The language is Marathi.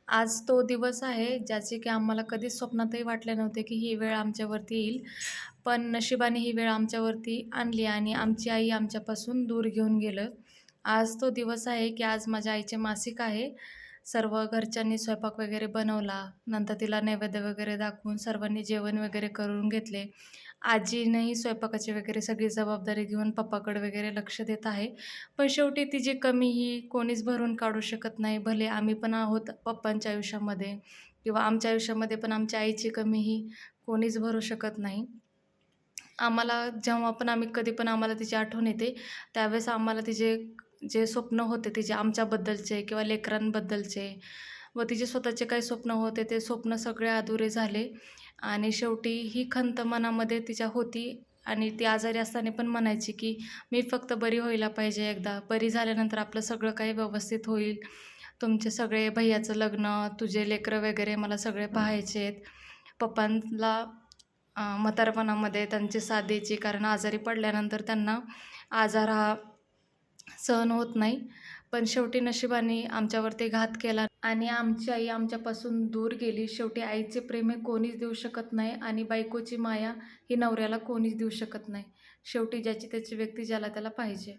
आज तो दिवस आहे ज्याचे की आम्हाला कधीच स्वप्नातही वाटले नव्हते की ही वेळ आमच्यावरती येईल. पण नशिबाने ही वेळ आमच्यावरती आणली आणि आमची आई आमच्यापासून दूर घेऊन गेलं. आज तो दिवस आहे की आज माझ्या आईचे मासिक आहे. सर्व घरच्यांनी स्वयंपाक वगैरे बनवला. नंतर तिला नैवेद्य वगैरे दाखवून सर्वांनी जेवण वगैरे करून घेतले. आजीनेही स्वयंपाकाची वगैरे सगळी जबाबदारी घेऊन पप्पाकडे वगैरे लक्ष देत आहे. पण शेवटी तिची कमी ही कोणीच भरून काढू शकत नाही. भले आम्ही पण आहोत पप्पांच्या आयुष्यामध्ये किंवा आमच्या आयुष्यामध्ये पण आमच्या आईची कमी ही कोणीच भरू शकत नाही. आम्हाला जेव्हा पण आम्ही कधी पण आम्हाला तिची आठवण येते, त्यावेळेस आम्हाला तिचे जे स्वप्न होते तिचे आमच्याबद्दलचे किंवा लेकरांबद्दलचे व तिचे स्वतःचे काही स्वप्न होते, ते स्वप्न सगळे अधुरे झाले आणि शेवटी ही खंत मनामध्ये तिच्या होती आणि ती आजारी असताना पण म्हणायची, की "मी फक्त बरी व्हायला पाहिजे एकदा. बरी झाल्यानंतर आपलं सगळं काही व्यवस्थित होईल. तुमचे सगळे भैय्याचं लग्न, तुझे लेकरं वगैरे मला सगळे पाहायचे आहेत." पप्पांना म्हातारपणामध्ये त्यांची साथ द्यायची कारण आजारी पडल्यानंतर त्यांना आजार हा सहन होत नाही. पण शेवटी नशिबाने आमच्यावरती घात केला आणि आमची आई आमच्यापासून दूर गेली. शेवटी आईचे प्रेम हे कोणीच देऊ शकत नाही आणि बायकोची माया ही नवऱ्याला कोणीच देऊ शकत नाही. शेवटी ज्याची त्याची व्यक्ती ज्याला त्याला पाहिजे.